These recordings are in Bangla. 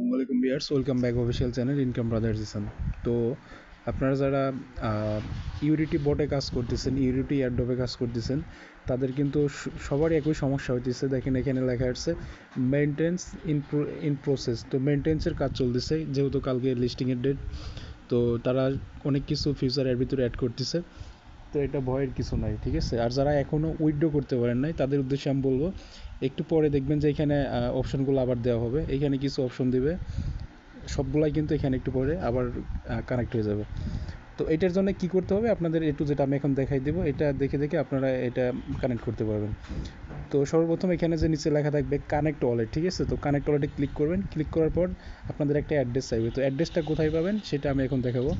আসসালামু আলাইকুম viewers, welcome back official channel income brothers Ishan. তো আপনারা যারা ইউরিটি বটে কাজ করতেছেন, ইউরিটি অ্যাডোবে কাজ করতেছেন, তাদের কিন্তু সবারই একই সমস্যা হইতেছে। দেখেন এখানে লেখা আছে মেনটেন্স ইন প্রসেস। তো মেনটেন্সের কাজ চলতেছে, যেহেতু কালকে লিস্টিংয়ের ডেট, তো তারা অনেক কিছু ফিউচার এর ভিতরে অ্যাড করতেছে। তো এটা ভয়ের কিছু নাই, ঠিক আছে। আর যারা এখনও উইথড্র করতে পারেন নাই, তাদের উদ্দেশ্যে আমি বলবো একটু পরে দেখবেন যে এখানে অপশনগুলো আবার দেওয়া হবে। এখানে কিছু অপশন দিবে, সবগুলাই কিন্তু এখানে একটু পরে আবার কানেক্ট হয়ে যাবে। তো এটার জন্য কি করতে হবে আপনাদের, একটু যেটা আমি এখন দেখাই দেবো, এটা দেখে দেখে আপনারা এটা কানেক্ট করতে পারবেন। তো সর্বপ্রথম এখানে যে নিচে লেখা থাকবে কানেক্ট ওয়ালেট, ঠিক আছে। তো কানেক্ট ওয়ালেটে ক্লিক করবেন। ক্লিক করার পর আপনাদের একটা অ্যাড্রেস চাইবে। তো অ্যাড্রেসটা কোথায় পাবেন সেটা আমি এখন দেখাবো।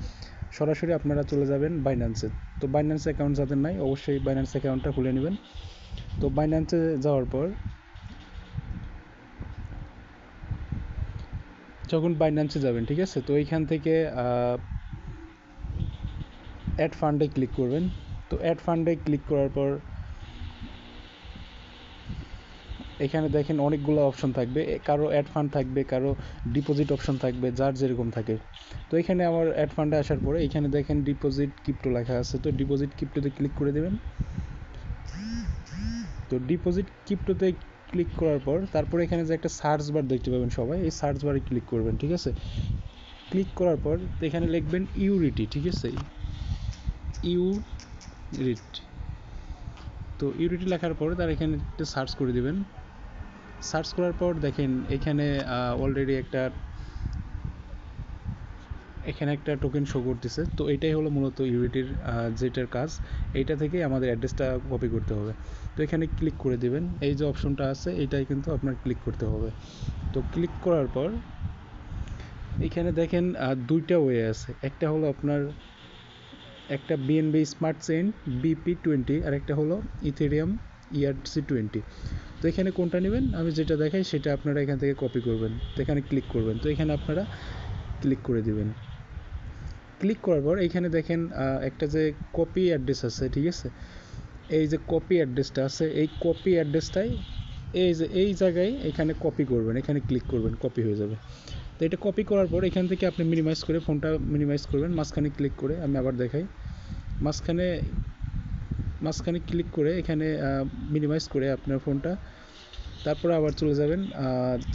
সরাসরি আপনারা চলে যাবেন বাইন্যান্সে। তো বাইন্যান্স অ্যাকাউন্ট যাদের নাই, অবশ্যই বাইন্যান্স অ্যাকাউন্টটা খুলে নেবেন। তো বাইন্যান্সে যাওয়ার পর যখন বাইন্যান্সে যাবেন, ঠিক আছে, তো এইখান থেকে অ্যাড ফান্ডে ক্লিক করবেন। তো অ্যাড ফান্ডে ক্লিক করার পর এখানে দেখেন অনেকগুলো অপশন থাকবে। কারো অ্যাড ফান্ড থাকবে, কারো ডিপোজিট অপশন থাকবে, যার যেরকম থাকে। তো এখানে আমার অ্যাড ফান্ডে আসার পরে এখানে দেখেন ডিপোজিট ক্রিপ্টো লেখা আছে। তো ডিপোজিট ক্রিপ্টোতে ক্লিক করে দেবেন। তো ডিপোজিট ক্রিপ্টোতে ক্লিক করার পর তারপরে এখানে যে একটা সার্চ বার দেখতে পাবেন সবাই, এই সার্চ বারে ক্লিক করবেন, ঠিক আছে। ক্লিক করার পর এখানে লিখবেন ইউরিটি, ঠিক আছে, ইউরিটি। তো ইউরিটি লেখার পর তার এখানে একটা সার্চ করে দিবেন। সার্চ করার পর দেখেন এখানে অলরেডি এখানে একটা টোকেন শো করতেছে। তো এটাই হলো মূলত ইউরিটির যেটার কাজ। এইটা থেকে আমাদের অ্যাড্রেসটা কপি করতে হবে। তো এখানে ক্লিক করে দিবেন। এই যে অপশনটা আছে এটাই কিন্তু আপনার ক্লিক করতে হবে। তো ক্লিক করার পর এখানে দেখেন দুইটা ওয়ে আছে। একটা হলো আপনার একটা বিএনবি স্মার্ট চেইন BP20, আর একটা হলো ইথেরিয়াম ERC20। তো এখানে কোনটা নেবেন আমি যেটা দেখাই সেটা আপনারা এখান থেকে কপি করবেন। তো এখানে ক্লিক করবেন। তো এখানে আপনারা ক্লিক করে দিবেন। ক্লিক করার পর এখানে দেখেন একটা যে কপি অ্যাড্রেস আছে, ঠিক আছে। এই যে কপি অ্যাড্রেসটা আছে, এই কপি অ্যাড্রেসটাই এই যে এই জায়গায় এখানে কপি করবেন। এখানে ক্লিক করবেন, কপি হয়ে যাবে। তো এটা কপি করার পর এখান থেকে আপনি মিনিমাইজ করে ফোনটা মিনিমাইজ করবেন। মাঝখানে ক্লিক করে আমি আবার দেখাই, মাঝখানে ক্লিক করে এখানে মিনিমাইজ করে আপনার ফোনটা, তারপরে আবার চলে যাবেন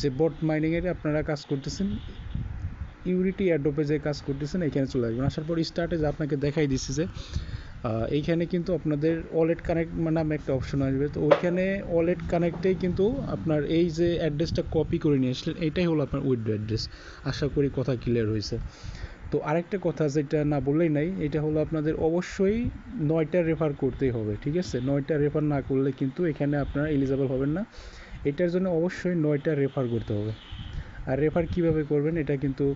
যে বট মাইনিংয়ের আপনারা কাজ করতেছেন, ইউরিটি অ্যাডোবে যে কাজ করতেছেন এখানে চলে আসবেন। আসার পর স্টার্টে যে আপনাকে দেখাই দিচ্ছি যে এইখানে কিন্তু আপনাদের ওয়ালেট কানেক্ট নামে একটা অপশন আসবে। তো ওইখানে ওয়ালেট কানেক্টেই কিন্তু আপনার এই যে অ্যাড্রেসটা কপি করে নিয়ে আসলেন, এইটাই হলো আপনার উইথড্র অ্যাড্রেস। আশা করি কথা ক্লিয়ার হয়েছে। তো আরেকটা কথা যেটা না বললেই নাই, এটা হলো আপনাদের অবশ্যই 9টা রেফার করতেই হবে, ঠিক আছে। 9টা রেফার না করলে কিন্তু এখানে আপনারা এলিজিবল হবেন না। এটার জন্য অবশ্যই 9টা রেফার করতে হবে। আর রেফার কিভাবে করবেন এটা কিন্তু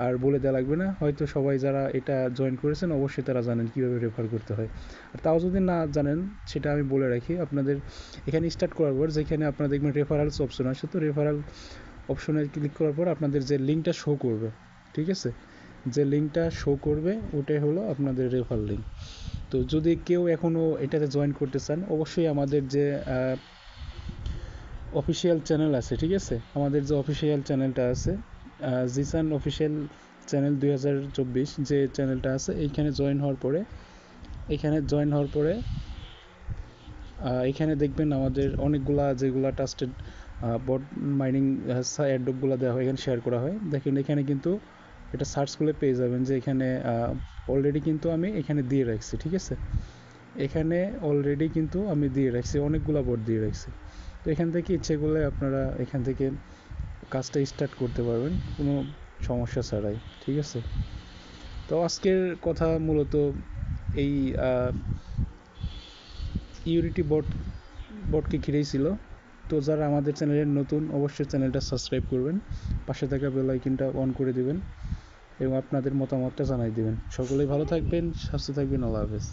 আর বলে দেওয়া লাগবে না, হয়তো সবাই যারা এটা জয়েন করেছেন অবশ্যই তারা জানেন কীভাবে রেফার করতে হয়। আর তাও যদি না জানেন সেটা আমি বলে রাখি, আপনাদের এখানে স্টার্ট করার পর যেখানে আপনারা দেখবেন রেফারালস অপশন আছে, তো রেফারাল অপশনে ক্লিক করার পর আপনাদের যে লিঙ্কটা শো করবে, ঠিক আছে, যে লিঙ্কটা শো করবে ওটাই হলো আপনাদের রেফার লিঙ্ক। তো যদি কেউ এখনও এটাতে জয়েন করতে চান, অবশ্যই আমাদের যে অফিসিয়াল চ্যানেল আছে, ঠিক আছে, আমাদের যে অফিসিয়াল চ্যানেলটা আছে জিসান অফিসিয়াল চ্যানেল 2024 যে চ্যানেলটা আছে, এইখানে জয়েন হওয়ার পরে এখানে দেখবেন আমাদের অনেকগুলা যেগুলা ট্রাস্টেড বট মাইনিং অ্যাডোবগুলো দেওয়া হয়, এখানে শেয়ার করা হয়। দেখেন এখানে কিন্তু এটা সার্চ করলে পেয়ে যাবেন যে এখানে অলরেডি কিন্তু আমি এখানে দিয়ে রাখছি, ঠিক আছে। এখানে অলরেডি কিন্তু আমি দিয়ে রাখছি, অনেকগুলো বট দিয়ে রাখছি। তো এখান থেকে ইচ্ছে করলে আপনারা এখান থেকে কাজটা স্টার্ট করতে পারবেন কোনো সমস্যা ছাড়াই, ঠিক আছে। তো আজকের কথা মূলত এই ইউরিটি বটকে ঘিরেই ছিল। তো যারা আমাদের চ্যানেলের নতুন অবশ্যই চ্যানেলটা সাবস্ক্রাইব করবেন, পাশে থাকা বেল আইকনটা অন করে দিবেন এবং আপনাদের মতামতটা জানাই দিবেন। সকলেই ভালো থাকবেন, সুস্থ থাকবেন। আল্লাহ হাফেজ।